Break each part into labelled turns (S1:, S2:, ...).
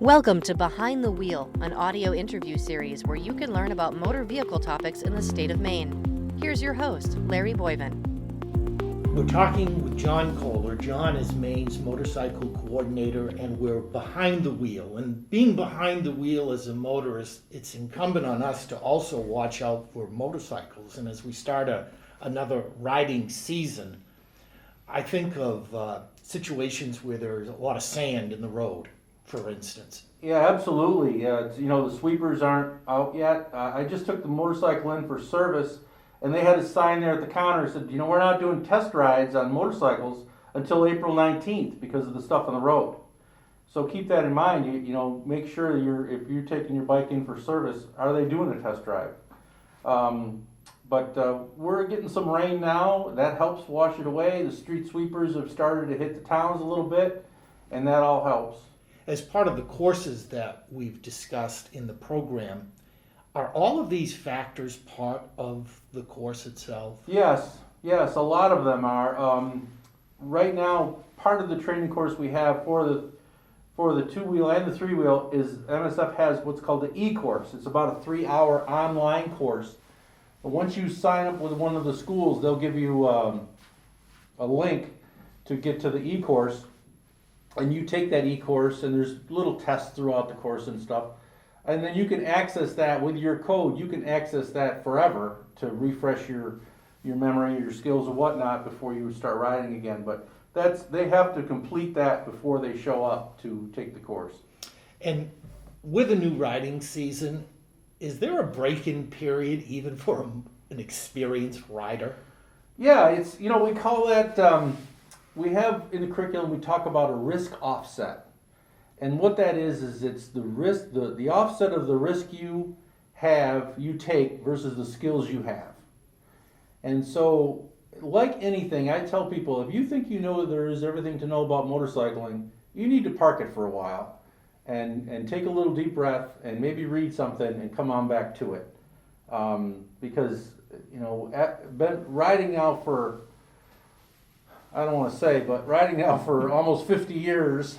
S1: Welcome to Behind the Wheel, an audio interview series where you can learn about motor vehicle topics in the state of Maine. Here's your host, Larry Boyven.
S2: We're talking with John Kohler. John is Maine's motorcycle coordinator, and we're behind the wheel. And being behind the wheel as a motorist, it's incumbent on us to also watch out for motorcycles. And as we start another riding season, I think of situations where there's a lot of sand in the road, for instance.
S3: Yeah, absolutely. The sweepers aren't out yet. I just took the motorcycle in for service, and they had a sign there at the counter that said, we're not doing test rides on motorcycles until April 19th because of the stuff on the road. So keep that in mind. Make sure if you're taking your bike in for service, are they doing a test drive? But we're getting some rain now. That helps wash it away. The street sweepers have started to hit the towns a little bit, and that all helps.
S2: As part of the courses that we've discussed in the program, are all of these factors part of the course itself?
S3: Yes, a lot of them are. Right now, part of the training course we have for the two-wheel and the three-wheel is MSF has what's called the E-course. It's about a 3-hour online course. But once you sign up with one of the schools, they'll give you a link to get to the E-course. And you take that e-course, and there's little tests throughout the course and stuff. And then you can access that with your code. You can access that forever to refresh your memory, your skills and whatnot before you start riding again. But they have to complete that before they show up to take the course.
S2: And with a new riding season, is there a break-in period even for an experienced rider?
S3: Yeah, it's we call that. We have in the curriculum, we talk about a risk offset. And what that is it's the risk, the offset of the risk you take versus the skills you have. And so, like anything, I tell people, if you think there is everything to know about motorcycling, you need to park it for a while and take a little deep breath and maybe read something and come on back to it. Because, been riding now for, I don't want to say, but riding now for almost 50 years,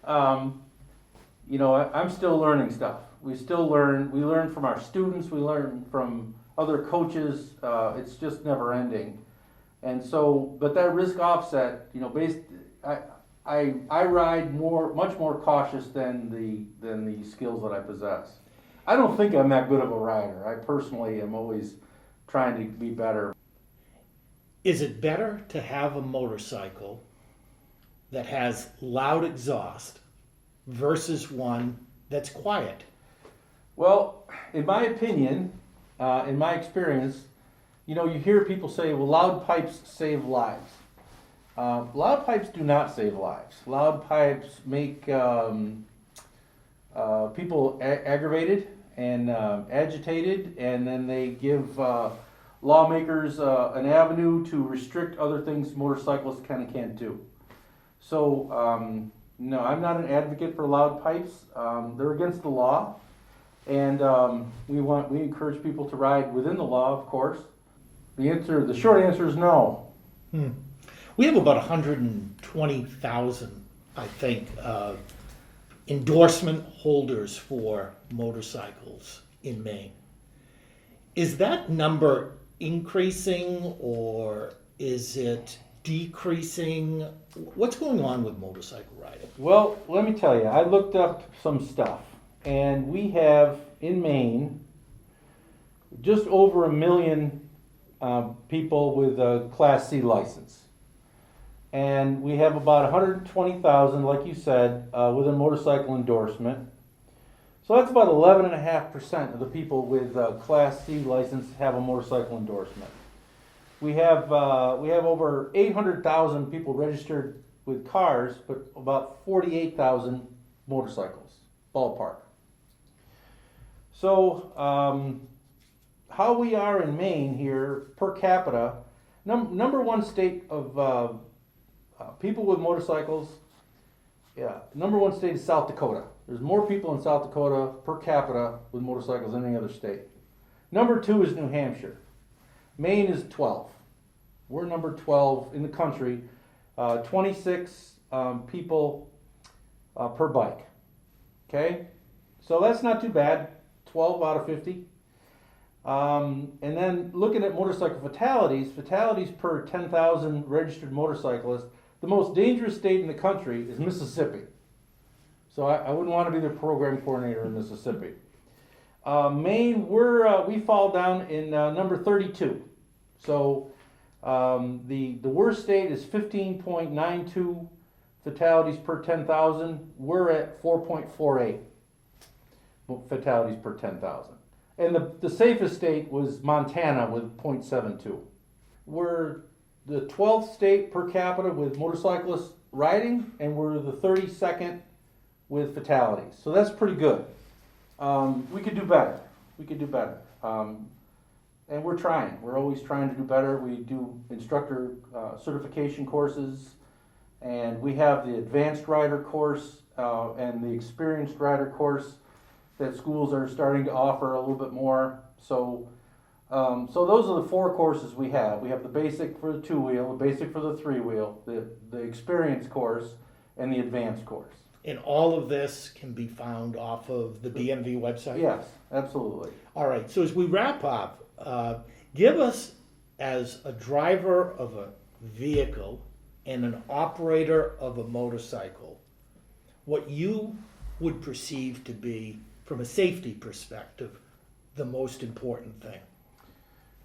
S3: I'm still learning stuff. We still learn. We learn from our students. We learn from other coaches. It's just never ending. And so, but that risk offset, I ride much more cautious than the skills that I possess. I don't think I'm that good of a rider. I personally am always trying to be better.
S2: Is it better to have a motorcycle that has loud exhaust versus one that's quiet?
S3: Well, in my opinion, in my experience, you hear people say, well, loud pipes save lives. Loud pipes do not save lives. Loud pipes make people aggravated and agitated, and then they give lawmakers an avenue to restrict other things motorcyclists can and can't do. So, no, I'm not an advocate for loud pipes. They're against the law, and we encourage people to ride within the law, of course. The short answer is no.
S2: We have about 120,000, I think, endorsement holders for motorcycles in Maine. Is that number increasing or is it decreasing? What's going on with motorcycle riding?
S3: Well, let me tell you, I looked up some stuff, and we have in Maine just over 1 million people with a Class C license. And we have about 120,000, like you said, with a motorcycle endorsement. So that's about 11.5% of the people with a Class C license have a motorcycle endorsement. We have over 800,000 people registered with cars, but about 48,000 motorcycles, ballpark. So how we are in Maine here per capita, number one state of people with motorcycles. Number one state is South Dakota. There's more people in South Dakota per capita with motorcycles than any other state. Number 2 is New Hampshire. Maine is 12. We're number 12 in the country. 26 people per bike. Okay, so that's not too bad, 12 out of 50. And then looking at motorcycle fatalities per 10,000 registered motorcyclists, the most dangerous state in the country is Mississippi. So I wouldn't want to be the program coordinator in Mississippi. Maine, we fall down in number 32. So the worst state is 15.92 fatalities per 10,000. We're at 4.48 fatalities per 10,000. And the safest state was Montana with 0.72. We're the 12th state per capita with motorcyclists riding, and we're the 32nd with fatalities. So that's pretty good. We could do better. And we're trying. We're always trying to do better. We do instructor certification courses, and we have the advanced rider course and the experienced rider course that schools are starting to offer a little bit more. So those are the 4 courses we have. We have the basic for the 2-wheel, the basic for the 3-wheel, the experience course, and the advanced course.
S2: And all of this can be found off of the BMV website?
S3: Yes, absolutely.
S2: All right, so as we wrap up, give us, as a driver of a vehicle and an operator of a motorcycle, what you would perceive to be, from a safety perspective, the most important thing.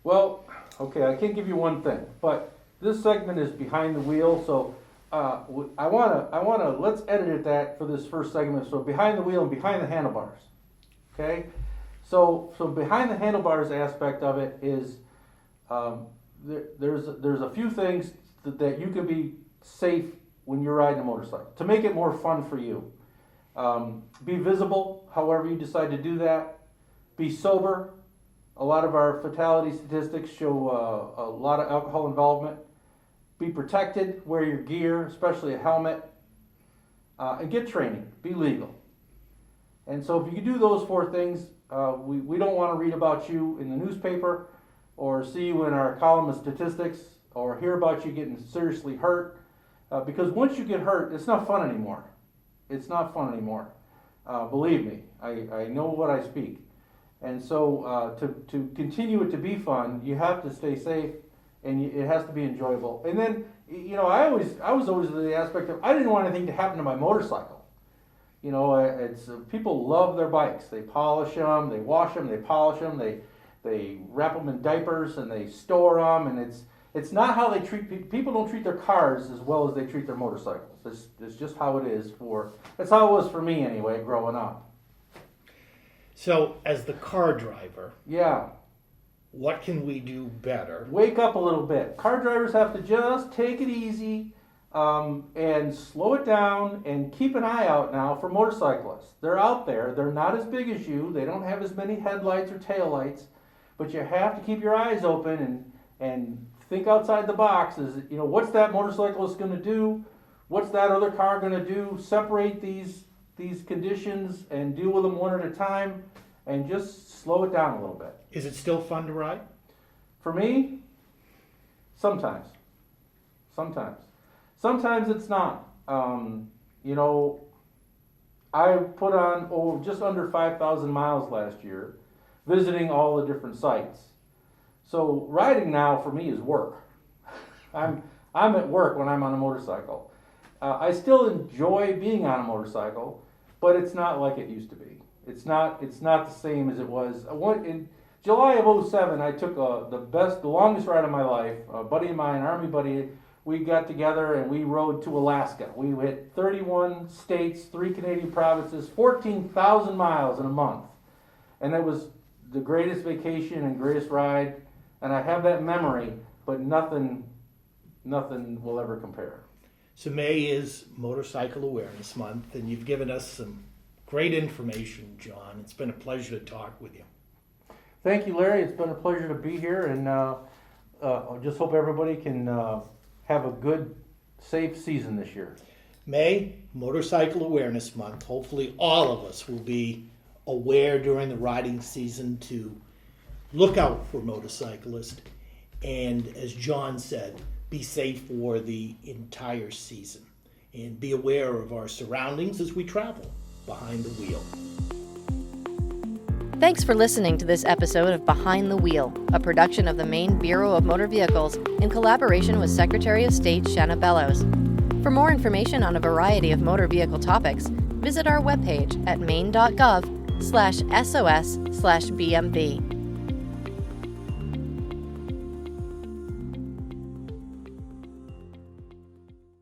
S3: Well, okay, I can't give you one thing, but this segment is behind the wheel, so I wanna let's edit that for this first segment. So behind the wheel and behind the handlebars, okay. So behind the handlebars aspect of it is there's a few things that you can be safe when you're riding a motorcycle to make it more fun for you. Be visible, however you decide to do that. Be sober. A lot of our fatality statistics show a lot of alcohol involvement. Be protected, wear your gear, especially a helmet, and get training. Be legal. And so if you do those 4 things, we don't want to read about you in the newspaper or see you in our column of statistics or hear about you getting seriously hurt, because once you get hurt, it's not fun anymore. It's not fun anymore. Believe me, I know what I speak. And so to continue it to be fun, you have to stay safe, and it has to be enjoyable. And then, I was always the aspect of, I didn't want anything to happen to my motorcycle. It's people love their bikes. They polish them, they wash them, they polish them, they wrap them in diapers, and they store them. And it's not how they treat people. Don't treat their cars as well as they treat their motorcycles. It's just how it is that's how it was for me anyway, growing up.
S2: So, as the car driver,
S3: yeah,
S2: what can we do better?
S3: Wake up a little bit. Car drivers have to just take it easy and slow it down and keep an eye out now for motorcyclists. They're out there. They're not as big as you. They don't have as many headlights or taillights, but you have to keep your eyes open and think outside the box. What's that motorcyclist going to do? What's that other car going to do? Separate these conditions and deal with them one at a time, and just slow it down a little bit.
S2: Is it still fun to ride?
S3: For me, sometimes. Sometimes it's not. I put on just under 5,000 miles last year, visiting all the different sites. So riding now for me is work. I'm at work when I'm on a motorcycle. I still enjoy being on a motorcycle, but it's not like it used to be. It's not the same as it was. In July of 2007, I took the longest ride of my life. A buddy of mine, Army buddy, we got together and we rode to Alaska. We hit 31 states, 3 Canadian provinces, 14,000 miles in a month. And it was the greatest vacation and greatest ride. And I have that memory, but nothing will ever compare.
S2: So May is Motorcycle Awareness Month, and you've given us some great information, John. It's been a pleasure to talk with you.
S3: Thank you, Larry. It's been a pleasure to be here, and I just hope everybody can have a good, safe season this year.
S2: May, Motorcycle Awareness Month. Hopefully all of us will be aware during the riding season to look out for motorcyclists, and as John said, be safe for the entire season, and be aware of our surroundings as we travel. behind the wheel.
S1: Thanks for listening to this episode of Behind the Wheel, a production of the Maine Bureau of Motor Vehicles in collaboration with Secretary of State Shanna Bellows. For more information on a variety of motor vehicle topics, visit our webpage at maine.gov/SOS/BMV.